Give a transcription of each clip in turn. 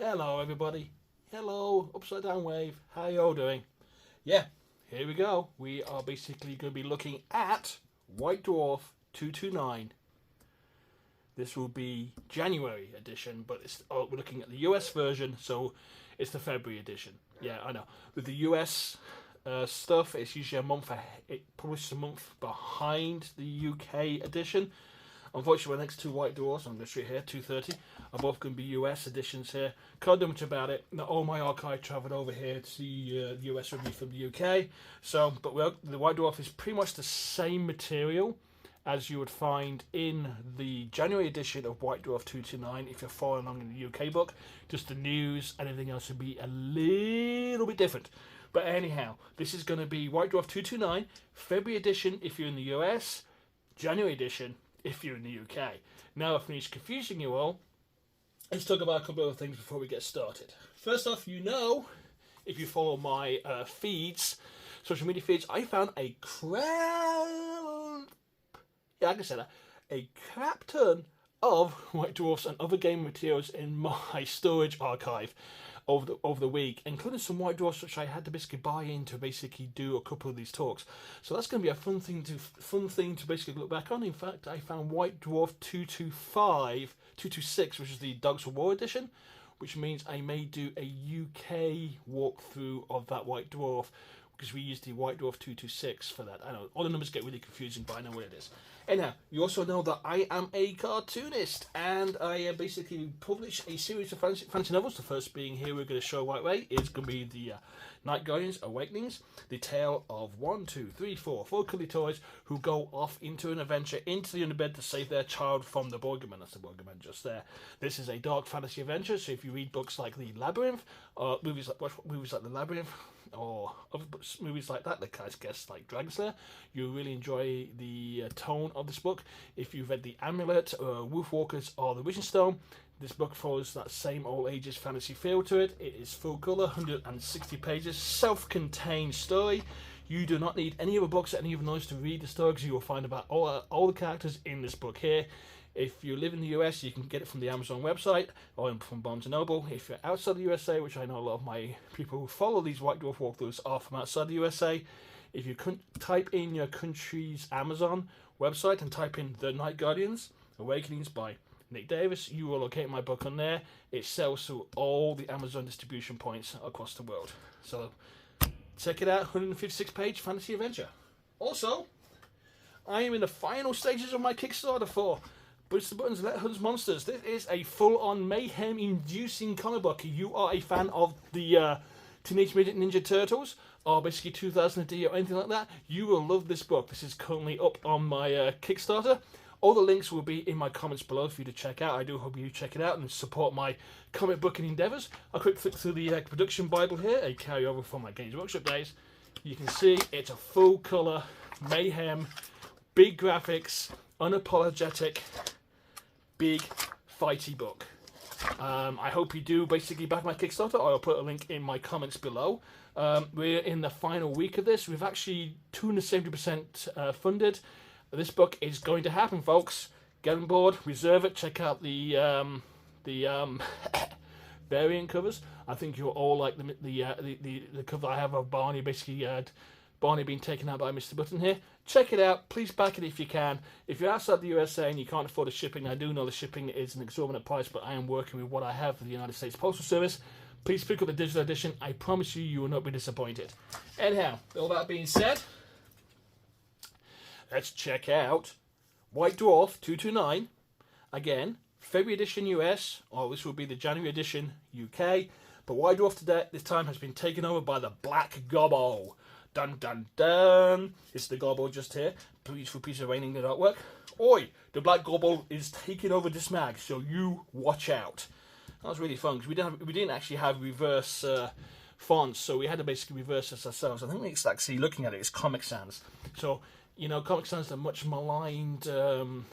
Hello everybody. Hello, Upside Down Wave. How you all doing? Yeah, here we go. We are basically going to be looking at White Dwarf 229. This will be January edition, but we're looking at the US version, so it's the February edition. Yeah, I know. With the US stuff, it's usually a month. It publishes a month behind the UK edition. Unfortunately, my next two White Dwarfs, I'm going to show you here, 230, are both going to be US editions here. Can't do much about it. Not all my archive travelled over here to see the US review from the UK. So, but the White Dwarf is pretty much the same material as you would find in the January edition of White Dwarf 229 if you're following along in the UK book. Just the news and everything else would be a little bit different. But anyhow, this is going to be White Dwarf 229, February edition if you're in the US, January edition if you're in the UK. Now, if it's confusing you all, let's talk about a couple of things before we get started. First off, if you follow my social media feeds, I found a crap ton of White Dwarfs and other game materials in my storage archive over the week, including some White Dwarfs which I had to basically buy in to basically do a couple of these talks. So that's going to be a fun thing to basically look back on. In fact, I found White Dwarf 226, which is the Dogs of War edition, which means I may do a UK walkthrough of that White Dwarf, because we use the White Dwarf 226 for that. I know all the numbers get really confusing, but I know what it is. Anyhow, you also know that I am a cartoonist, and I basically publish a series of fantasy novels. The first being here, we're going to show right away, is going to be the Night Guardians Awakenings, the tale of 4 cuddly toys who go off into an adventure into the underbed to save their child from the Borgerman. That's the Borgerman just there. This is a dark fantasy adventure, so if you read books like The Labyrinth, or movies like The Labyrinth, or other movies like that, I guess like Dragon Slayer, you really enjoy the tone of this book. If you've read The Amulet, Wolfwalkers, or The Wishing Stone, this book follows that same all ages fantasy feel to it. It is full colour, 160 pages, self-contained story. You do not need any other books or any other noise to read the story, because you will find about all the characters in this book here. If you live in the US, you can get it from the Amazon website or from Barnes & Noble. If you're outside the USA, which I know a lot of my people who follow these White Dwarf walkthroughs are from outside the USA, if you type in your country's Amazon website and type in The Night Guardians Awakenings by Nick Davis, you will locate my book on there. It sells through all the Amazon distribution points across the world. So check it out, 156-page fantasy adventure. Also, I am in the final stages of my Kickstarter for Push the Buttons, Let Hunt Monsters. This is a full-on mayhem-inducing comic book. You are a fan of the Teenage Mutant Ninja Turtles, or basically 2000 AD or anything like that, you will love this book. This is currently up on my Kickstarter. All the links will be in my comments below for you to check out. I do hope you check it out and support my comic booking endeavours. A quick flick through the production Bible here, a carryover from my Games Workshop days. You can see it's a full-colour, mayhem, big graphics, unapologetic, big fighty book. I hope you do basically back my Kickstarter, or I'll put a link in my comments below. We're in the final week of this. We've actually 270% funded. This book is going to happen, folks. Get on board, reserve it, check out the variant covers. I think you'll all like the cover I have of Barney, basically Barney being taken out by Mr. Button here. Check it out. Please back it if you can. If you're outside the USA and you can't afford the shipping, I do know the shipping is an exorbitant price, but I am working with what I have for the United States Postal Service. Please pick up the digital edition. I promise you, you will not be disappointed. Anyhow, all that being said, let's check out White Dwarf 229. Again, February edition US, or this will be the January edition UK. But White Dwarf today, this time, has been taken over by the Black Gobbo. Dun dun dun! It's the Gobbo just here. Beautiful piece of raining good artwork. Oi! The Black Gobbo is taking over this mag, so you watch out. That was really fun, because we didn't actually have reverse fonts, so we had to basically reverse this ourselves. I think it's actually, looking at it, it's Comic Sans. So, you know, Comic Sans is a much maligned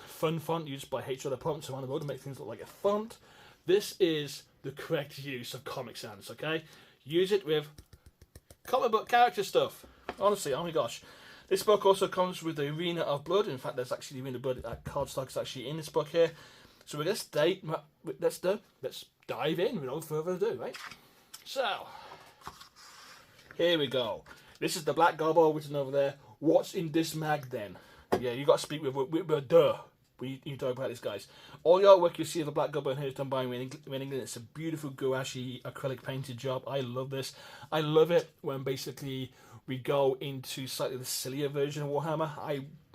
fun font used by other prompts around the world to make things look like a font. This is the correct use of Comic Sans, okay? Use it with comic book character stuff. Honestly, oh my gosh. This book also comes with the Arena of Blood. In fact, there's actually the Arena of Blood cardstock is actually in this book here. So let's dive dive in without further ado, right? So, here we go. This is the Black Gobbo, which is over there. What's in this mag then? Yeah, you got to speak with duh. You talk about this, guys. All the artwork you see of the Black Gobbo here is done by England. It's a beautiful gouache acrylic painted job. I love this. I love it when basically we go into slightly the sillier version of Warhammer.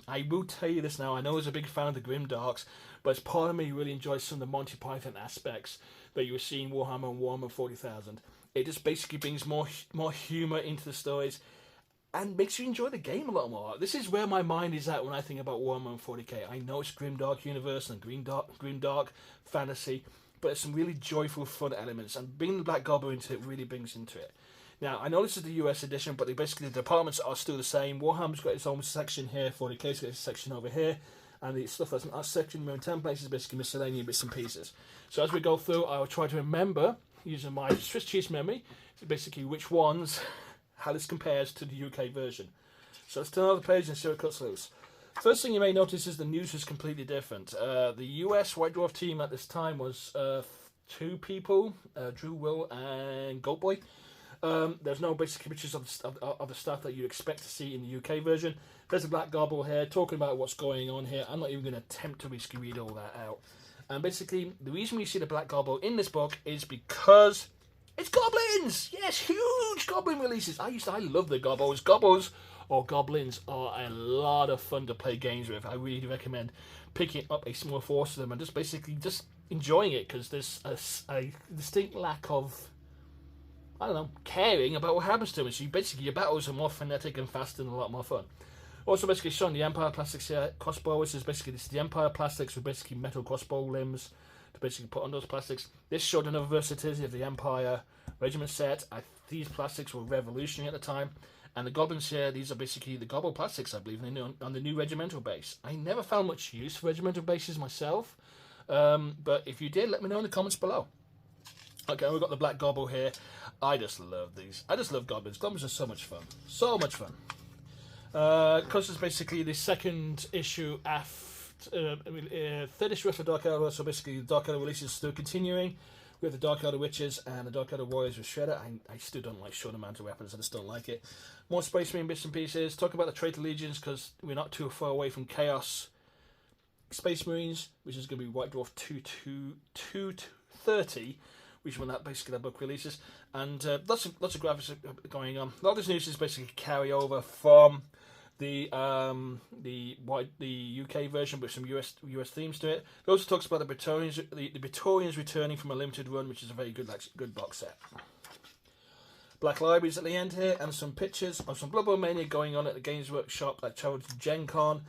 I will tell you this now. I know I was a big fan of the Grim Darks, but as part of me really enjoys some of the Monty Python aspects that you were seeing Warhammer and Warhammer 40,000. It just basically brings more humour into the stories and makes you enjoy the game a lot more. This is where my mind is at when I think about Warhammer and 40k. I know it's Grimdark universe and Grimdark fantasy, but there's some really joyful, fun elements, and bringing the Black Gobbo into it really brings into it. Now, I know this is the US edition, but basically the departments are still the same. Warhammer's got its own section here, 40k's got its section over here, and the stuff that's in that section, templates, is basically miscellaneous bits and pieces. So as we go through, I will try to remember, using my Swiss cheese memory, basically which ones, how this compares to the UK version. So let's turn over the page and see what cuts loose. First thing you may notice is the news is completely different. The US White Dwarf team at this time was 2 people, Drew, Will, and Goatboy. There's no basic pictures of the stuff that you'd expect to see in the UK version. There's a Black Gobbo here talking about what's going on here. I'm not even going to attempt to basically read all that out. And basically, the reason we see the Black Gobbo in this book is because it's goblins! Yes, huge goblin releases. I love the Gobbos. Gobbos or goblins are a lot of fun to play games with. I really recommend picking up a small force of them and just enjoying it, because there's a distinct lack of, I don't know, caring about what happens to them. So your battles are more frenetic and faster and a lot more fun. Also basically showing the Empire plastics here. Crossbow, this is the Empire plastics with basically metal crossbow limbs to basically put on those plastics. This showed another versatility of the Empire regiment set. These plastics were revolutionary at the time. And the goblins here, these are basically the Gobbo plastics, I believe, on the new regimental base. I never found much use for regimental bases myself, but if you did, let me know in the comments below. Okay, we've got the Black Gobbo here. I just love these. I just love goblins. Goblins are so much fun. So much fun. Because it's basically the second issue after, third issue after Dark Eldar, so basically the Dark Eldar release is still continuing. We have the Dark Eldar Witches and the Dark Eldar Warriors with Shredder. I still don't like short amount of weapons, I just don't like it. More Space Marine bits and pieces. Talk about the Traitor Legions, because we're not too far away from Chaos Space Marines, which is going to be White Dwarf 230, which is when that book releases. And lots of graphics going on. A lot of this news is basically carryover from the UK version, but some US themes to it. It also talks about the Praetorians returning from a limited run, which is a very good box set. Black Libraries at the end here, and some pictures of some Blood Bowl Mania going on at the Games Workshop that travelled to Gen Con.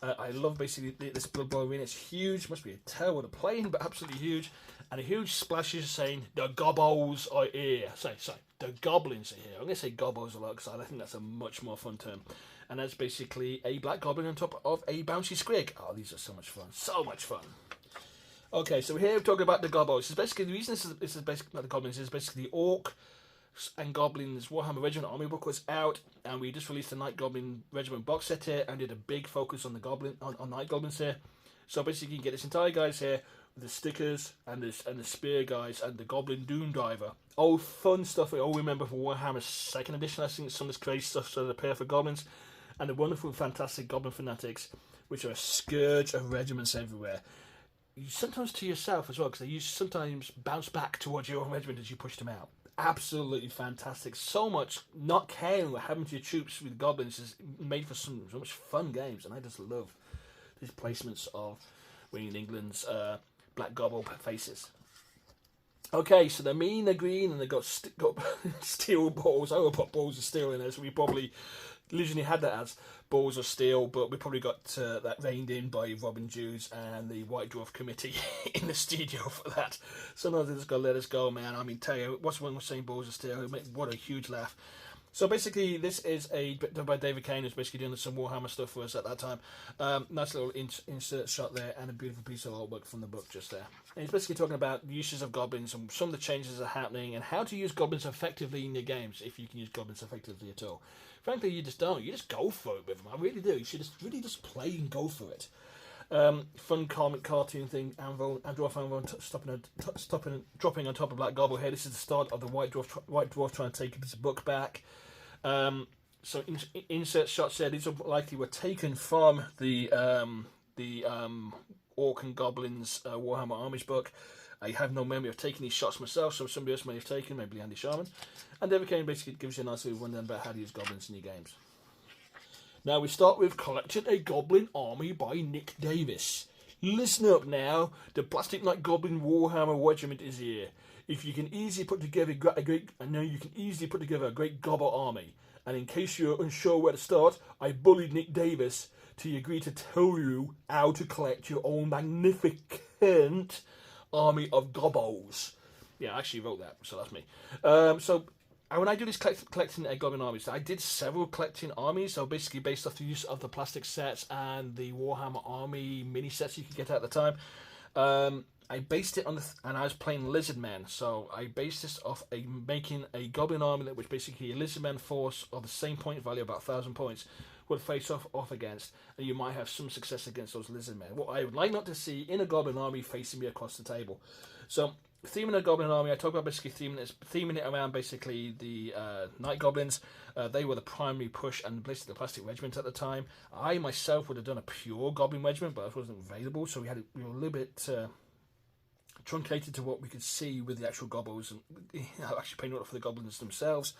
I love basically this Blood Bowl arena. It's huge, must be a terrible to plane, but absolutely huge. And a huge splashes saying, the Gobbos are here. Sorry, the Goblins are here. I'm going to say Gobbos a lot because I think that's a much more fun term. And that's basically a Black Goblin on top of a bouncy squig. Oh, these are so much fun. So much fun. Okay, so here we're talking about the Gobbos. It's basically, the reason this is basically not the Goblins, is basically the Orc and Goblins Warhammer Regiment Army book was out, and we just released the Night Goblin Regiment box set here and did a big focus on the on Night Goblins here. So basically you can get this entire guys here with the stickers and the spear guys and the Goblin Doom Diver. All fun stuff we all remember from Warhammer's 2nd edition. I think some of this crazy stuff so the pair for goblins. And the wonderful, fantastic Goblin Fanatics, which are a scourge of regiments everywhere. Sometimes to yourself as well, because they sometimes bounce back towards your own regiment as you push them out. Absolutely fantastic. So much not caring what happened to your troops with goblins is made for so much fun games, and I just love these placements of winning England's Black Gobbo faces. Okay, so they're mean, they're green, and they've got steel balls. I would put balls of steel in there, so we probably originally had that as balls of steel, but we probably got that reined in by Robin Jews and the White Dwarf committee in the studio for that. Sometimes they just gotta let us go, man. I mean, tell you, what's one was saying balls of steel? What a huge laugh. So basically, this is done by David Kane, who's basically doing some Warhammer stuff for us at that time. Nice little insert shot there, and a beautiful piece of artwork from the book just there. And he's basically talking about the uses of goblins and some of the changes that are happening, and how to use goblins effectively in your games, if you can use goblins effectively at all. Frankly, you just don't. You just go for it with them. I really do. You should just really just play and go for it. Fun comic cartoon thing. Dwarf Anvil dropping on top of Black Gobbo here. This is the start of the White Dwarf trying to take his book back. So insert shots there. These are likely were taken from the Orc and Goblins Warhammer Armies book. I have no memory of taking these shots myself, so somebody else may have taken, maybe Andy Sharman. And David Kane basically gives you a nice little rundown about how to use goblins in your games. Now we start with Collecting a Goblin Army by Nick Davis. Listen up now, the Plastic Knight Goblin Warhammer Regiment is here. If you can easily put together a great Gobbo army. And in case you're unsure where to start, I bullied Nick Davis to agree to tell you how to collect your own magnificent army of Gobbos. Yeah, I actually wrote that, so that's me. When I do this collecting Goblin armies, I did several collecting armies, so basically based off the use of the plastic sets and the Warhammer Army mini sets you could get at the time. I based it on and I was playing Lizardmen, so I based this off making a Goblin army that was basically a Lizardman force of the same point value, about 1,000 points, would face off against, and you might have some success against those Lizardmen. What I would like not to see in a Goblin army facing me across the table. So, theming a Goblin army, I talk about basically theming it around basically the Night Goblins. They were the primary push and basically the Plastic Regiment at the time. I myself would have done a pure Goblin Regiment, but it wasn't available, so we were a little bit truncated to what we could see with the actual Gobbos and actually paying up for the Goblins themselves.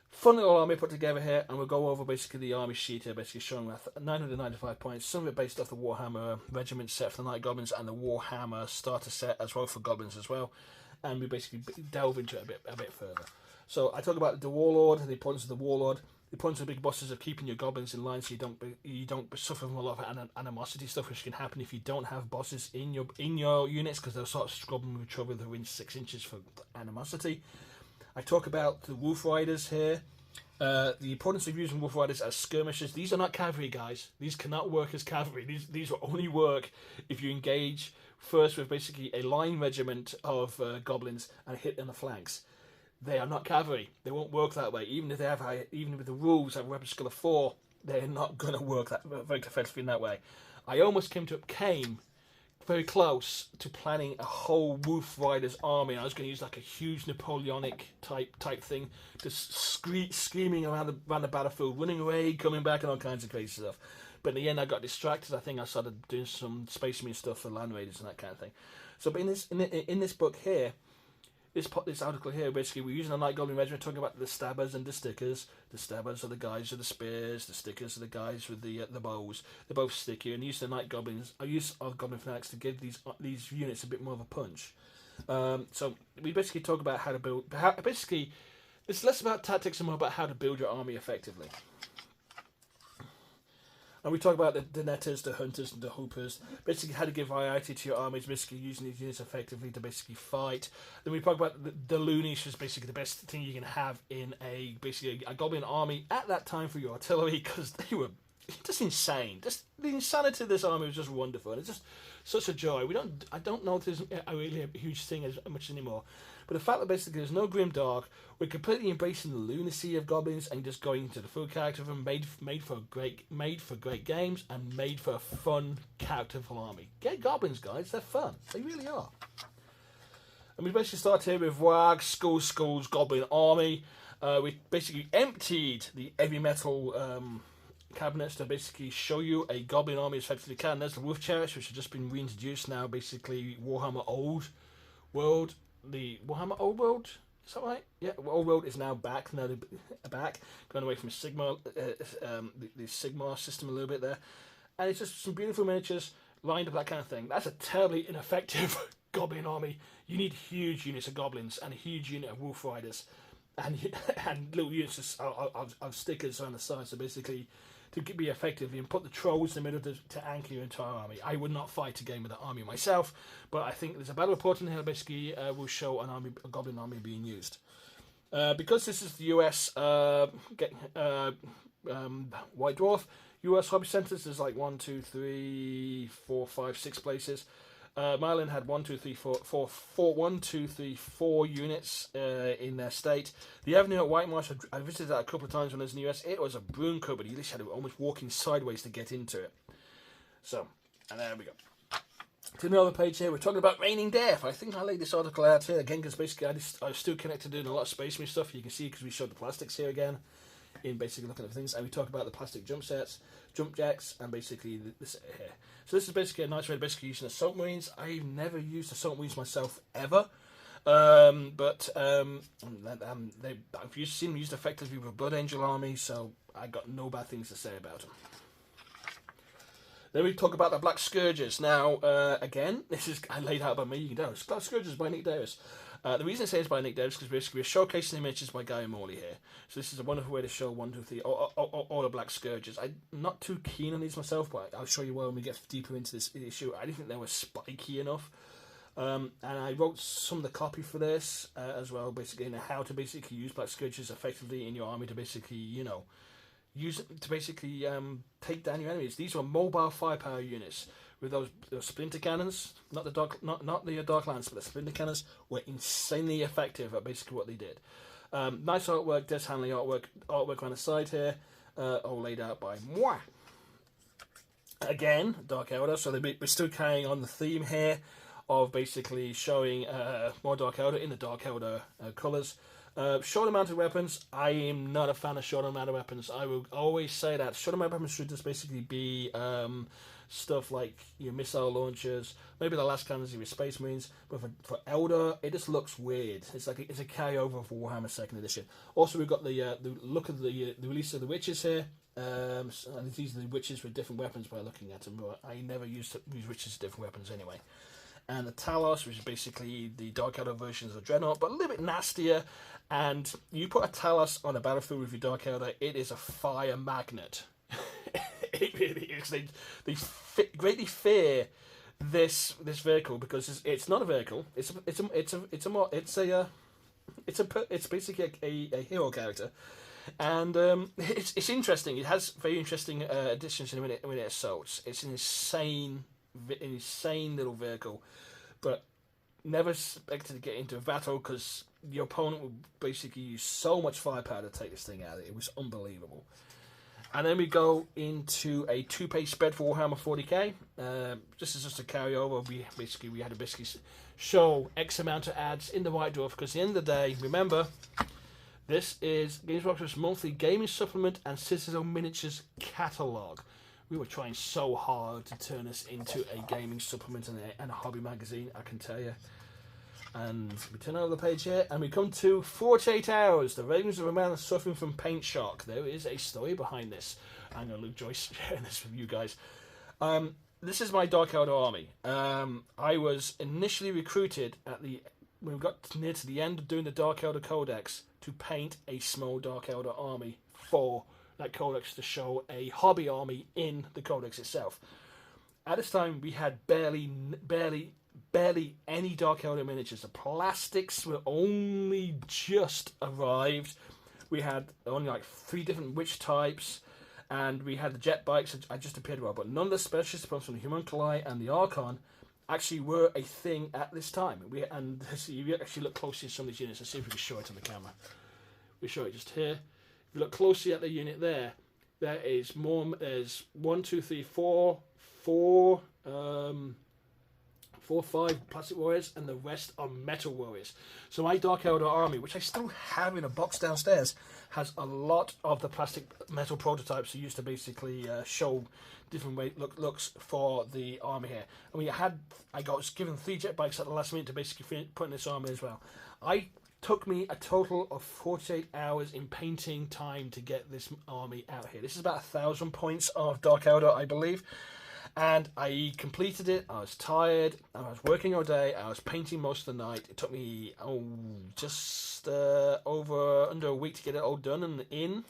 Fun little army put together here, and we'll go over basically the army sheet here, basically showing 995 points, some of it based off the Warhammer Regiment set for the Night Goblins and the Warhammer starter set as well for Goblins as well, and we basically delve into it a bit further. So I talk about the Warlord, the importance of the Warlord, the importance of big bosses of keeping your goblins in line so you don't suffer from a lot of animosity stuff, which can happen if you don't have bosses in your units, because they'll start struggling with trouble within 6 inches for animosity. I talk about the Wolf Riders here. The importance of using Wolf Riders as skirmishers. These are not cavalry, guys. These cannot work as cavalry. These will only work if you engage first with basically a line regiment of goblins and hit in the flanks. They are not cavalry. They won't work that way. Even with the rules have a weapon skill of 4, they're not going to work that very effectively in that way. I almost came very close to planning a whole Wolf Riders army. I was going to use like a huge Napoleonic type thing, just screaming around the battlefield, running away, coming back, and all kinds of crazy stuff. But in the end, I got distracted. I think I started doing some Space Marine stuff for Land Raiders and that kind of thing. So, but in this book here, this article here, basically, we're using a Night Goblin Regiment, talking about the stabbers and the stickers. The stabbers are the guys with the spears, the stickers are the guys with the bows. They're both sticky, and use the Night Goblins, I use our Goblin Fanatics to give these units a bit more of a punch. So we basically talk about how to build. Basically, it's less about tactics and more about how to build your army effectively. And we talk about the netters, the hunters, and the hoopers. Basically, how to give variety to your armies, basically using these units effectively to basically fight. Then we talk about the loonies, which is basically the best thing you can have in a goblin army at that time for your artillery, because they were just insane. Just the insanity of this army was just wonderful. And it's just such a joy. I don't know if there's really a huge thing as much anymore. But the fact that basically there's no grim dark, we're completely embracing the lunacy of goblins and just going into the full character of them, made for great games and made for a fun characterful army. Get goblins, guys, they're fun. They really are. And we basically start here with Wag, Skull's Goblin Army. We basically emptied the heavy metal cabinets to basically show you a Goblin Army as effectively can. There's the Wolf Chariots, which have just been reintroduced now, basically Warhammer Old World. The Warhammer Old World, is that right? Yeah, Old World is now back. Now they're back, going away from Sigma, the Sigma system a little bit there, and it's just some beautiful miniatures lined up, that kind of thing. That's a terribly ineffective Goblin army. You need huge units of goblins and a huge unit of Wolf Riders, and little units of stickers on the side. So basically, to be effective, and put the trolls in the middle to anchor your entire army. I would not fight a game with that army myself, but I think there's a battle report in here that basically will show a Goblin army being used. Because this is the US White Dwarf, US hobby centres, there's like 1, 2, 3, 4, 5, 6 places. Maryland had 4 units in their state. The Avenue at White Marsh, I visited that a couple of times when I was in the US. It was a broom cupboard. You literally had to almost walking sideways to get into it. So, And there we go. To another page here, we're talking about Raining Death. I think I laid this article out here again because basically I was still connected doing a lot of Space Marine stuff. You can see because we showed the plastics here again in basically looking at things. And we talk about the plastic jump sets, jump jacks, and basically this here. So this is basically a nice way of basically using Assault Marines. I've never used Assault Marines myself ever. I've seen them used effectively with Blood Angel Army, so I got no bad things to say about them. Then we talk about the Black Scourges. Now, again, this is laid out by me. You can tell. Black Scourges by Nick Davis. The reason I say it's by Nick Davis is because basically we're showcasing images by Guy and Morley here. So this is a wonderful way to show 1, 2, 3, all the Black Scourges. I'm not too keen on these myself, but I'll show you why when we get deeper into this issue. I didn't think they were spiky enough. And I wrote some of the copy for this as well, basically, in how to basically use Black Scourges effectively in your army to basically, use it to basically take down your enemies. These were mobile firepower units with those splinter cannons, not the dark lance, but the splinter cannons were insanely effective at basically what they did. Nice artwork, Des Hanley artwork on the side here, all laid out by moi. Again, Dark Eldar, so we're still carrying on the theme here of basically showing more Dark Eldar in the Dark Eldar colours. Shoulder mounted weapons, I am not a fan of shoulder mounted weapons. I will always say that. Shoulder mounted weapons should just basically be stuff like your missile launchers, maybe the last cannons of your Space Marines, but for Eldar, it just looks weird. It's like it's a carryover of Warhammer 2nd Edition. Also, we've got the look of the release of the Witches here. And these are the Witches with different weapons by looking at them, but I never used Witches with different weapons anyway. And the Talos, which is basically the Dark Eldar versions of Dreadnought, but a little bit nastier. And you put a Talos on a battlefield with your Dark Eldar, it is a fire magnet. It really is. They greatly fear this vehicle because it's not a vehicle. It's basically a hero character, and it's interesting. It has very interesting additions when it assaults. It's an insane little vehicle, but never expected to get into a battle because your opponent would basically use so much firepower to take this thing out. It was unbelievable. And then we go into a 2-page spread for Warhammer 40k. This is just a carryover. We had to show X amount of ads in the White Dwarf because at the end of the day, remember, this is Games Workshop's monthly gaming supplement and Citadel Miniatures catalogue. We were trying so hard to turn this into a gaming supplement and a hobby magazine, I can tell you. And we turn over the page here, and we come to 48 Hours, The Ravings of a Man Suffering from Paint Shock. There is a story behind this. I'm going to Luke Joyce sharing this with you guys. This is my Dark Eldar army. I was initially recruited when we got near to the end of doing the Dark Eldar Codex to paint a small Dark Eldar army for that Codex to show a hobby army in the Codex itself. At this time, we had barely any Dark Eldar miniatures. The plastics were only just arrived. We had only like 3 different witch types, and we had the jet bikes that just appeared well, but none of the specialists from the Homunculi and the Archon actually were a thing at this time. If you actually look closely at some of these units, let's see if we can show it on the camera. We show it just here. If you look closely at the unit there is more. There's 1, 2, 3, 4, 5 plastic warriors, and the rest are metal warriors. So my Dark Eldar army, which I still have in a box downstairs, has a lot of the plastic metal prototypes used to basically show different looks for the army here. And I was given 3 jet bikes at the last minute to basically put in this army as well. Took me a total of 48 hours in painting time to get this army out here. This is about 1,000 points of Dark Eldar, I believe. And I completed it. I was tired. I was working all day. I was painting most of the night. It took me just under a week to get it all done and in.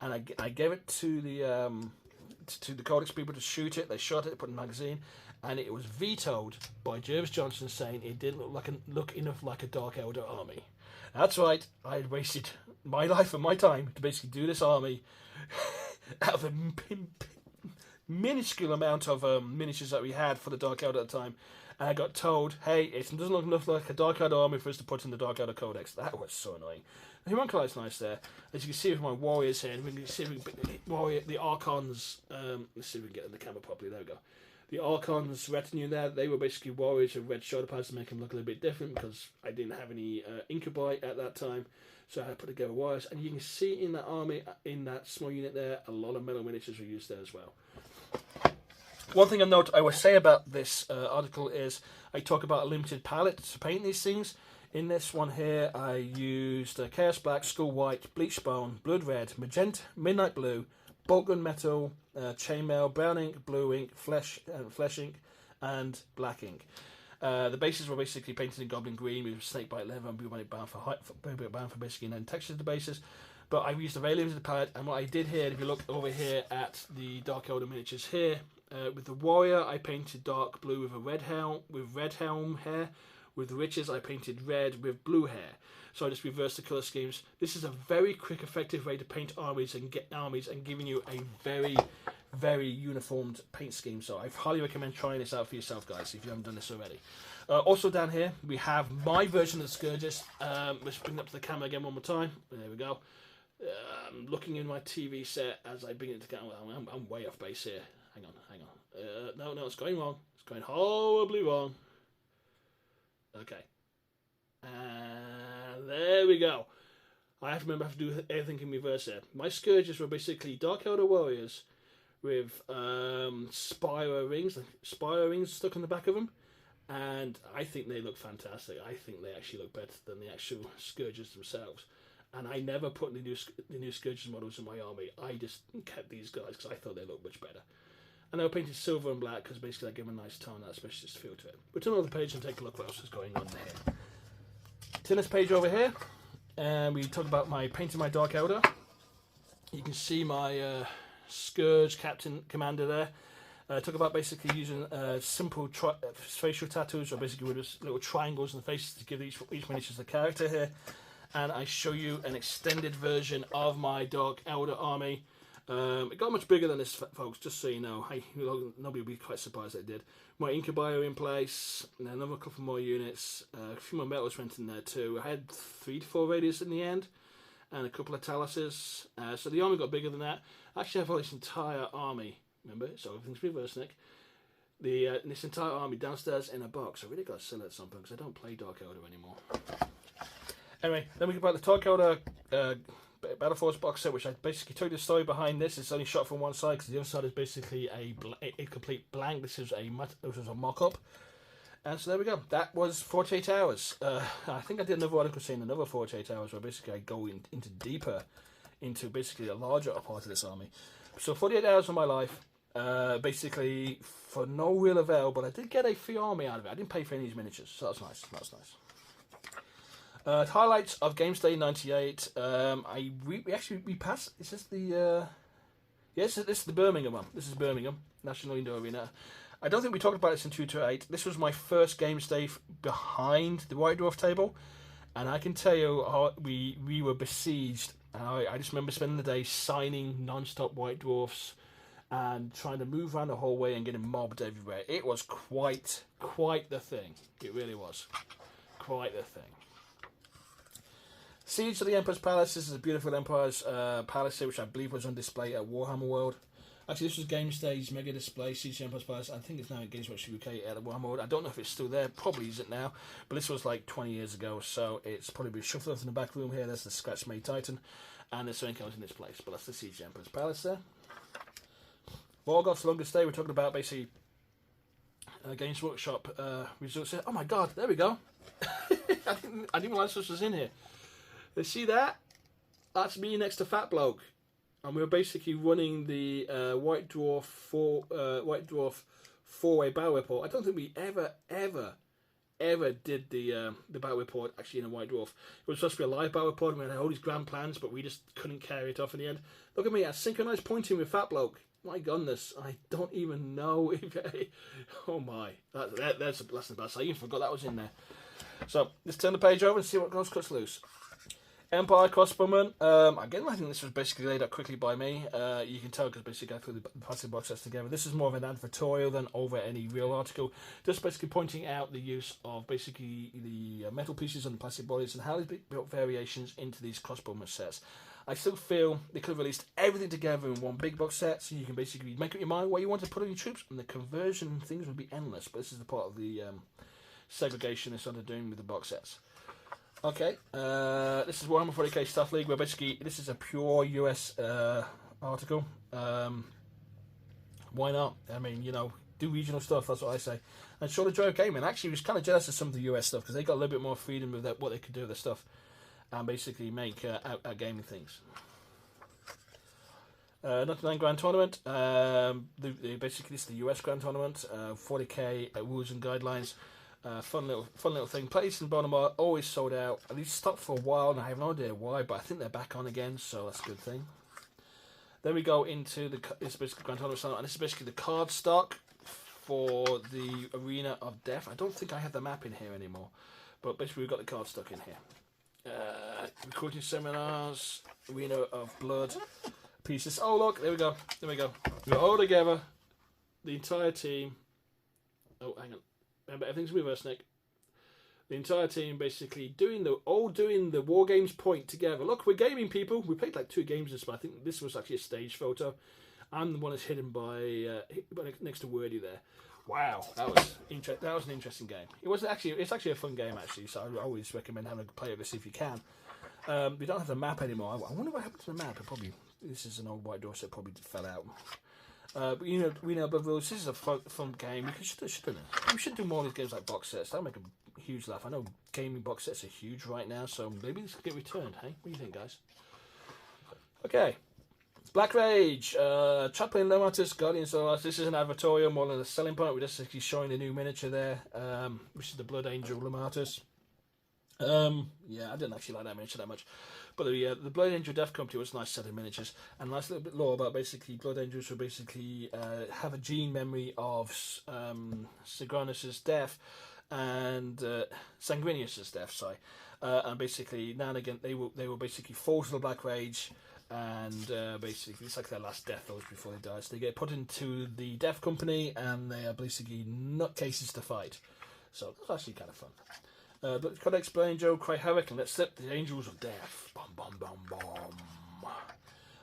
And I gave it to the Codex people to shoot it. They shot it, put it in a magazine, and it was vetoed by Jervis Johnson, saying it didn't look enough like a Dark Eldar army. That's right. I had wasted my life and my time to basically do this army out of a minuscule amount of miniatures that we had for the Dark Eldar at the time, and I got told, hey, it doesn't look enough like a Dark Eldar army for us to put in the Dark Eldar Codex. That was so annoying. The Homunculi's nice there. As you can see with my warriors here, and we can see the Archons, let's see if we can get in the camera properly, there we go. The Archon's retinue there, they were basically warriors with red shoulder pads to make them look a little bit different because I didn't have any Incubi at that time. So I put together warriors. And you can see in that army, in that small unit there, a lot of metal miniatures were used there as well. One thing I will say about this article is I talk about a limited palette to paint these things. In this one here, I used Chaos Black, Skull White, Bleach Bone, Blood Red, Magenta, Midnight Blue, Bolt Gun Metal, Chainmail, Brown Ink, Blue Ink, Flesh Ink, and Black Ink. The bases were basically painted in Goblin Green with Snakebite Leather and Bubonic Bound for basically and texture to the bases. But I used a very limited palette, and what I did here, if you look over here at the Dark Elder miniatures here, with the Warrior, I painted dark blue with a red helm hair. With the Riches, I painted red with blue hair. So I just reversed the colour schemes. This is a very quick, effective way to paint armies and get armies and giving you a very, very uniformed paint scheme. So I highly recommend trying this out for yourself, guys, if you haven't done this already. Also down here, we have my version of the Scourges. Let's bring it up to the camera again one more time. There we go. Looking in my TV set as I bring it to camera. I'm way off base here. Hang on. No, it's going wrong. It's going horribly wrong. Okay. There we go. I have to remember I have to do everything in reverse here. My Scourges were basically Dark Elder warriors with Spyro rings stuck on the back of them. And I think they look fantastic. I think they actually look better than the actual Scourges themselves. And I never put the new Scourges models in my army. I just kept these guys because I thought they looked much better. And they were painted silver and black because basically I give them a nice tone, that specialist feel to it. But turn over the page and take a look what else is going on there. Turn this page over here, and we talk about my painting my Dark Elder. You can see my Scourge Captain Commander there. Talk about basically using simple facial tattoos, or basically with just little triangles in the faces to give each miniature the character here. And I show you an extended version of my Dark Elder army. It got much bigger than this, folks, just so you know. Nobody will be quite surprised that it did. My Incubi are in place, and another couple more units. A few more metals went in there too. I had 3 to 4 radius in the end, and a couple of taluses. So the army got bigger than that. I actually have this entire army, remember? So everything's reverse, Nick. This entire army downstairs in a box. I really got to sell it at some point because I don't play Dark Elder anymore. Anyway, then we go about the Dark Elder Battle Force box set, which I basically took the story behind this. It's only shot from one side because the other side is basically a complete blank. This is a mock-up. And so there we go. That was 48 hours. I think I did another article saying another 48 hours where basically I go into deeper into basically a larger part of this army. So 48 hours of my life, basically for no real avail, but I did get a free army out of it. I didn't pay for any of these miniatures, so that's nice. That's nice. Highlights of Games Day '98. We passed. Is this the? Yes, this is the Birmingham one. This is Birmingham National Indoor Arena. I don't think we talked about this in 228. This was my first Games Day behind the White Dwarf table, and I can tell you how we were besieged. I just remember spending the day signing non-stop White Dwarfs and trying to move around the hallway and getting mobbed everywhere. It was quite the thing. It really was quite the thing. Siege of the Emperor's Palace. This is a beautiful Emperor's Palace here, which I believe was on display at Warhammer World. Actually, this was Games Day's mega display, Siege of the Emperor's Palace. I think it's now at Games Workshop UK at Warhammer World. I don't know if it's still there. Probably isn't now. But this was like 20 years ago, so it's probably been shuffled off in the back room here. There's the Scratch-Made Titan. And there's something else in this place. But that's the Siege of the Emperor's Palace there. Vorgoth's Longest Day. We're talking about basically Games Workshop results here. Oh my god, there we go. I didn't realize this was in here. See that? That's me next to Fat Bloke, and we were basically running the White Dwarf four-way battle report. I don't think we ever did the battle report actually in a White Dwarf. It was supposed to be a live battle report, and we had all these grand plans, but we just couldn't carry it off in the end. Look at me, I synchronized pointing with Fat Bloke. My goodness, I don't even know if. Oh my, that's the best. I even forgot that was in there. So let's turn the page over and see what else cuts loose. Empire Crossbowman. Again, I think this was basically laid out quickly by me. You can tell because basically I threw the plastic box sets together. This is more of an advertorial than over any real article. Just basically pointing out the use of basically the metal pieces on the plastic bodies and how they built variations into these crossbowman sets. I still feel they could have released everything together in one big box set, so you can basically make up your mind what you want to put on your troops, and the conversion things would be endless. But this is the part of the segregation they started doing with the box sets. Okay, this is Warhammer 40k Stuff League, where basically this is a pure US article. Why not? I mean, you know, do regional stuff, that's what I say. And Sean the Joy of Gaming actually was kind of jealous of some of the US stuff, because they got a little bit more freedom with what they could do with their stuff, and basically make out gaming things. 99 Grand Tournament, basically this is the US Grand Tournament, 40k rules and guidelines. Fun little thing. Place in Baltimore, always sold out. And these stopped for a while, and I have no idea why, but I think they're back on again, so that's a good thing. Then we go into this basically Grand Tournament, and this is basically the card stock for the Arena of Death. I don't think I have the map in here anymore, but basically we've got the card stock in here. Recruiting seminars, Arena of Blood, pieces. Oh look, there we go. We're all together, the entire team. Oh, hang on. Remember, everything's reverse, Nick. The entire team basically doing the War Games point together. Look, we're gaming, people. We played like 2 games this month. I think this was actually a stage photo. I'm the one that's hidden by next to Wordy there. Wow, that was an interesting game. It's actually a fun game actually. So I always recommend having a play of this if you can. We don't have the map anymore. I wonder what happened to the map. This is an old White Dwarf, so it probably fell out. But we know above rules. This is a fun game. We should do more of these games like box sets. That'll make a huge laugh. I know gaming box sets are huge right now, so maybe this could get returned. Hey, what do you think, guys? Okay, Black Rage, Chaplain Lomatus, Guardians of Us. This is an advertorial more than a selling point. We're just actually showing the new miniature there, which is the Blood Angel Lomatus. Yeah, I didn't actually like that miniature that much. But the Blood Angel Death Company was a nice set of miniatures, and a nice little bit lore about basically Blood Angels will basically have a gene memory of Sigranus' death and Sanguinius' death, sorry. And basically now and again they will basically fall to the Black Rage, and basically it's like their last death throes before they die. So they get put into the Death Company, and they are basically nutcases to fight. So that's actually kind of fun. But Codex Blaine Joe, Cry Havoc, and let's slip the Angels of Death. Bom, bom, bom, bom.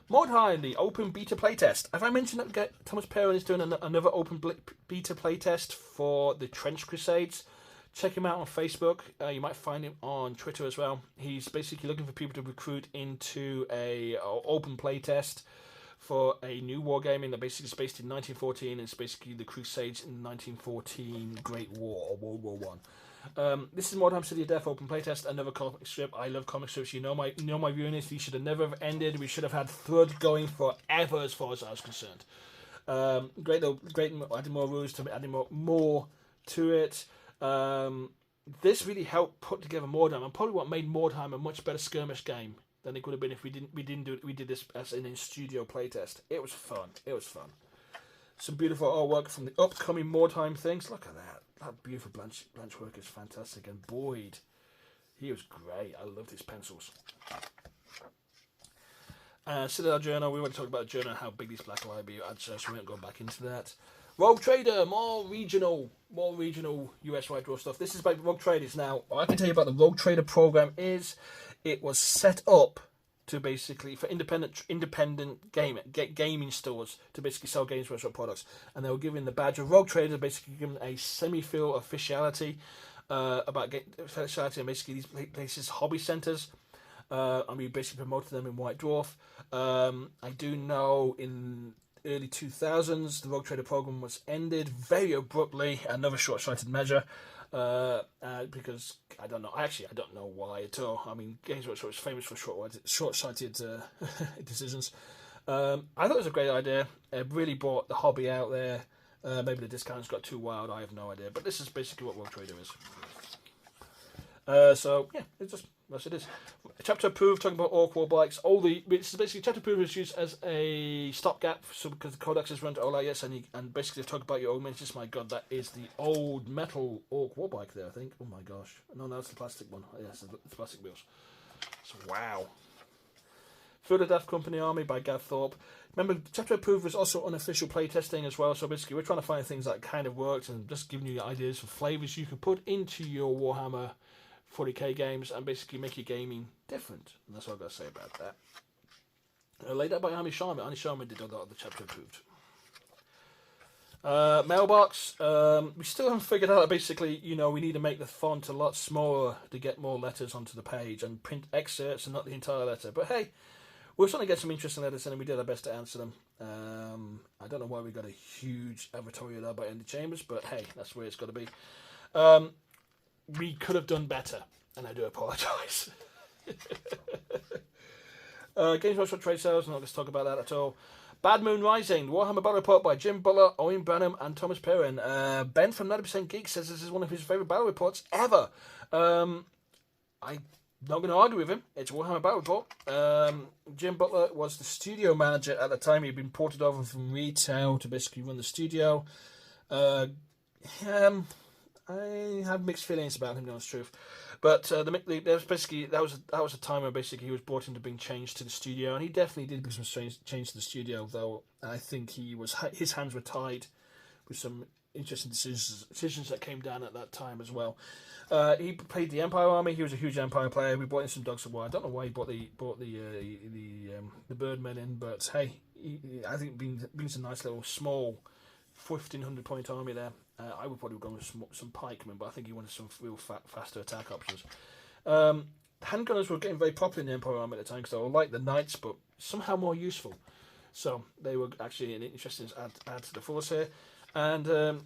Mordheim, the open beta playtest. Have I mentioned that Thomas Perrin is doing another open beta playtest for the Trench Crusades? Check him out on Facebook. You might find him on Twitter as well. He's basically looking for people to recruit into a open playtest for a new wargaming that basically is based in 1914, and it's basically the Crusades in 1914 Great War, or World War One. This is Mordheim City of Death open playtest, another comic strip. I love comic strips. You know my viewing is. These should have never have ended. We should have had Thud going forever, as far as I was concerned. Great, adding more rules to adding more to it. This really helped put together Mordheim, and probably what made Mordheim a much better skirmish game than it could have been if we did this as an in-studio playtest. It was fun. Some beautiful artwork from the upcoming Mordheim things. Look at that. That beautiful Blanche work is fantastic, and Boyd, he was great. I love his pencils. Citadel Journal, we want to talk about the journal and how big these Black Library are, so we won't go back into that. Rogue Trader, more regional US White Dwarf stuff. This is about Rogue Traders. Now, what I can tell you about the Rogue Trader program is it was set up to basically for independent gaming stores to basically sell Games Workshop products, and they were given the badge of Rogue Trader, basically given a semi-feel officiality about officiality, and basically these places hobby centres. And we basically promoted them in White Dwarf. I do know in early 2000s the Rogue Trader program was ended very abruptly, another short-sighted measure. Because I don't know. Actually, I don't know why at all. I mean, Games Workshop is famous for short-sighted decisions. I thought it was a great idea. It really brought the hobby out there. Maybe the discounts got too wild. I have no idea. But this is basically what Rogue Trader is. So yeah, it's just what it is. Chapter approved, talking about Orc War bikes. It's basically chapter approved is used as a stopgap, so because the codex is run to all out, yes, and basically talk about your old miniatures. My God, that is the old metal Orc War bike there, I think. Oh my gosh, no, that's the plastic one. Yes, the plastic wheels. So wow. Through the Death Company Army by Gav Thorpe. Remember, chapter approved was also unofficial playtesting as well. So basically, we're trying to find things that kind of worked and just giving you ideas for flavors you can put into your Warhammer 40k games and basically make your gaming different. And that's all I've got to say about that. Laid out by Andy Sharma. Andy Sharma did a lot of the chapter approved. Mailbox. We still haven't figured out. Basically, we need to make the font a lot smaller to get more letters onto the page and print excerpts and not the entire letter. But hey, we're starting to get some interesting letters in, and we did our best to answer them. I don't know why we got a huge advertorial there by Andy Chambers, but hey, that's where it's got to be. We could have done better, and I do apologise. Games Workshop trade sales, I'm not going to talk about that at all. Bad Moon Rising, Warhammer Battle Report by Jim Butler, Owen Branham, and Thomas Perrin. Ben from 90% Geek says this is one of his favourite battle reports ever. I'm not going to argue with him. It's Warhammer Battle Report. Jim Butler was the studio manager at the time. He'd been ported over from retail to basically run the studio. I have mixed feelings about him, to know the truth. But that was a time where basically he was brought in to bring change to the studio, and he definitely did bring some change to the studio. Though I think his hands were tied with some interesting decisions that came down at that time as well. He played the Empire Army. He was a huge Empire player. We brought in some Dogs of War. I don't know why he brought the Birdmen in, but hey, I think brings a nice little small 1,500 point army there. I would probably go with some pikemen, but I think he wanted some real faster attack options. Handgunners were getting very popular in the Empire Army at the time because they were like the Knights, but somehow more useful. So they were actually an interesting add to the force here. And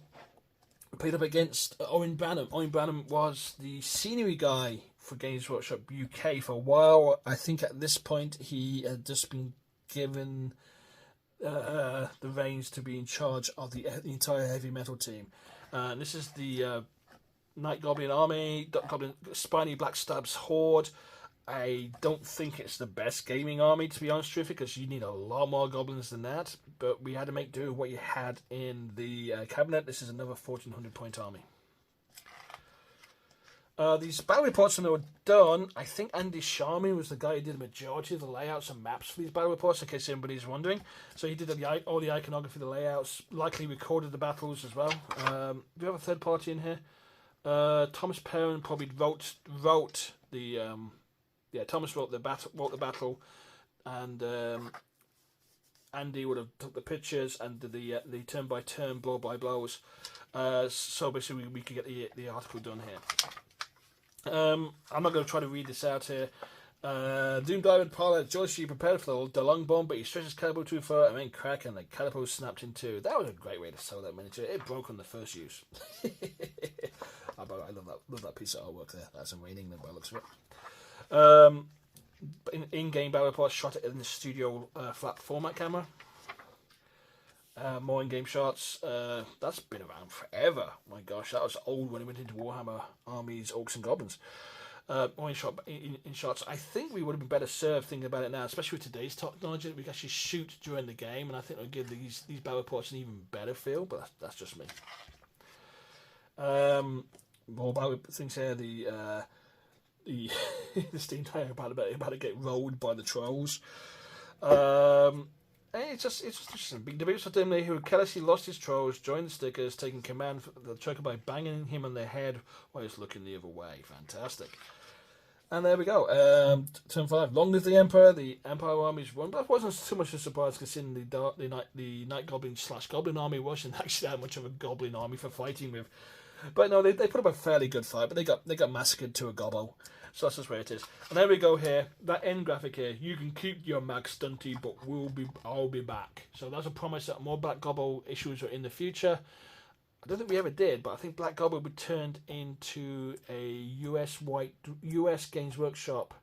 played up against Owen Branham. Owen Branham was the scenery guy for Games Workshop UK for a while. I think at this point he had just been given the reins to be in charge of the entire heavy metal team. This is the Night Goblin Army, Goblin Spiny Black Stabs Horde. I don't think it's the best gaming army, to be honest with you, because you need a lot more goblins than that. But we had to make do with what you had in the cabinet. This is another 1,400 point army. These battle reports, when they were done, I think Andy Sharman was the guy who did the majority of the layouts and maps for these battle reports, in case anybody's wondering. So he did all the iconography, the layouts, likely recorded the battles as well. Do we have a third party in here? Thomas Perrin probably wrote the... Thomas wrote the battle, and Andy would have took the pictures and did the turn by turn, blow by blows. So basically, we could get the article done here. I'm not going to try to read this out here. Doom Diamond Pilot, Joyce, you prepared for the long bomb, but he stretches Calipo too far and then crack, and the Calipo snapped in two. That was a great way to sell that miniature. It broke on the first use. I love that piece of artwork there. That's amazing, by the looks of it. In-game battle reports shot it in the studio flat format camera. More in-game shots. That's been around forever. My gosh, that was old when it went into Warhammer Armies, Orcs and Goblins. More in shots. I think we would have been better served thinking about it now, especially with today's technology. We can actually shoot during the game, and I think it would give these battle reports an even better feel. But that's just me. More battle things here. The Steam Tire about to get rolled by the trolls. It's just interesting. Big debates for Dimley, who carelessly lost his trolls, joined the stickers, taking command of the choker by banging him on the head while he's looking the other way. Fantastic. And there we go. Turn 5. Long live the Emperor. The Empire Army's won. That wasn't too much of a surprise, considering the Night Goblin / Goblin Army wasn't actually that much of a Goblin army for fighting with. But no, they put up a fairly good fight, but they got massacred to a gobbo. So that's just where it is. And there we go here. That end graphic here. You can keep your Max Stunty, but I'll be back. So that's a promise that more Black Gobbo issues are in the future. I don't think we ever did, but I think Black Gobbo will be turned into a US Games Workshop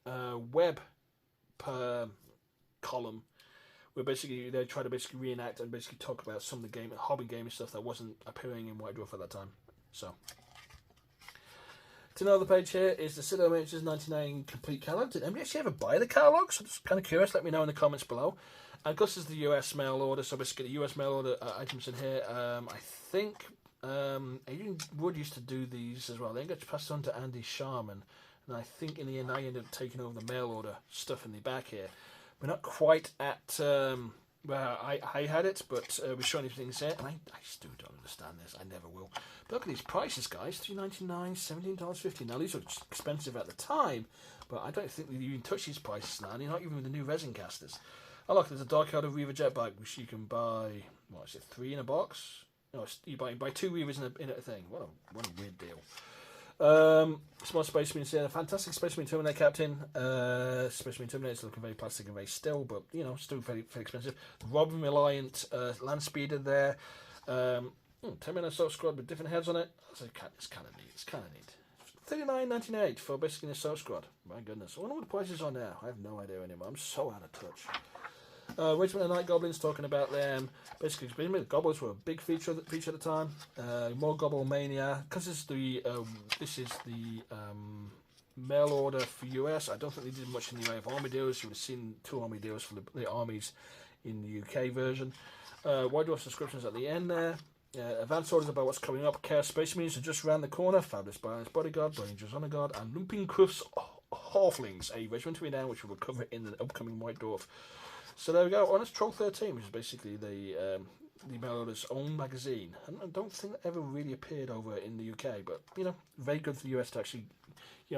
web column, where basically they try to reenact and talk about some of the hobby game stuff that wasn't appearing in White Dwarf at that time. So. To another page here is the Citadel Miniatures 99 complete catalogue. Did anybody actually ever buy the catalogue? So I'm just kind of curious. Let me know in the comments below. And of course, there's the US mail order. So basically, the US mail order items in here. I think Adrian Wood used to do these as well. They got passed on to Andy Sharman. And I think in the end, I ended up taking over the mail order stuff in the back here. We're not quite at where I had it, but we're showing things here, and I still don't understand this. I never will. But look at these prices, guys. $3.99, $17.50. Now, these were expensive at the time, but I don't think that you even touch these prices now. You're not even with the new resin casters. Oh, look, there's a Dark Elder Reaver Jetbike, which you can buy, what is it, 3 in a box? No, you buy 2 Reavers in a thing. What a weird deal. Small Space Marine here. Fantastic Space Marine Terminator Captain. Space Marine Terminator looking very plastic and very still, but still very, very expensive. Robin Reliant Land Speeder there. 10-man assault squad with different heads on it. So it's kind of neat. It's kind of neat. $39.98 for basically an assault squad. My goodness. I wonder what the prices are now. I have no idea anymore. I'm so out of touch. Regiment of Night Goblins, talking about them. Basically, Goblins were a big feature at the time. More Gobbo Mania, because this is the mail order for US. I don't think they did much in the way of army deals. You would have seen 2 army deals for the armies in the UK version. White Dwarf subscriptions at the end there. Advance orders about what's coming up. Chaos Space Marines are just around the corner. Fabulous Baron's Bodyguard, Ranger's Honor Guard, and Lumping Crufts Halflings, a regiment to be down, which we will cover in the upcoming White Dwarf. So there we go. Honest Troll 13, which is basically the mail order's own magazine. And I don't think it ever really appeared over in the UK, but very good for the US to actually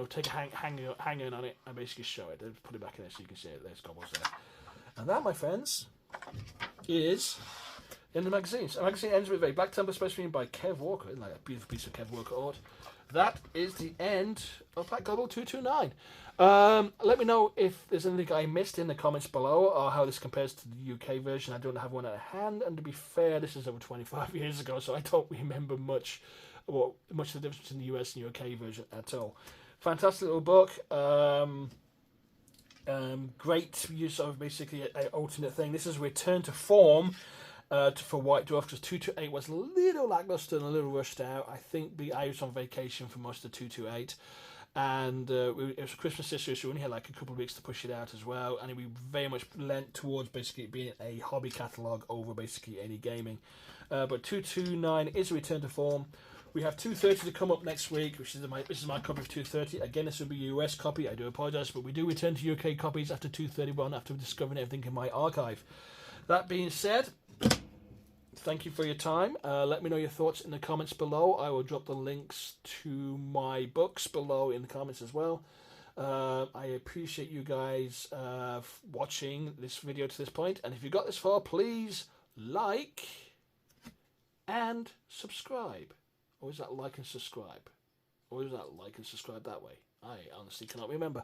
take a hang in on it and basically show it. They'll put it back in there so you can see it. There's Gobbles there. And that, my friends, is in the magazine. So the magazine ends with a Black Temple Space Marine by Kev Walker. Isn't that a beautiful piece of Kev Walker art? That is the end of Black Gobbo 229. Let me know if there's anything I missed in the comments below, or how this compares to the UK version. I don't have one at hand, and to be fair, this is over 25 years ago, so I don't remember much of the difference between the US and UK version at all. Fantastic little book. Great use of basically an alternate thing. This is Return to Form for White Dwarf, because 228 was a little lackluster and a little rushed out. I think I was on vacation for most of 228. And it was a Christmas issue, so we only had like a couple of weeks to push it out as well. And we very much lent towards basically being a hobby catalogue over basically any gaming. But 229 is a Return to Form. We have 230 to come up next week, which is this is my copy of 230. Again, this will be a US copy. I do apologise, but we do return to UK copies after 231 after discovering everything in my archive. That being said, thank you for your time. Let me know your thoughts in the comments below. I will drop the links to my books below in the comments as well. I appreciate you guys watching this video to this point. And if you got this far, please like and subscribe. Or is that like and subscribe? Or is that like and subscribe that way? I honestly cannot remember.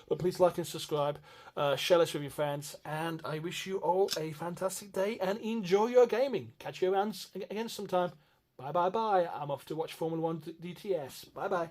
But please like and subscribe. Share this with your friends. And I wish you all a fantastic day and enjoy your gaming. Catch you around again sometime. Bye, bye, bye. I'm off to watch Formula 1 DTS. Bye, bye.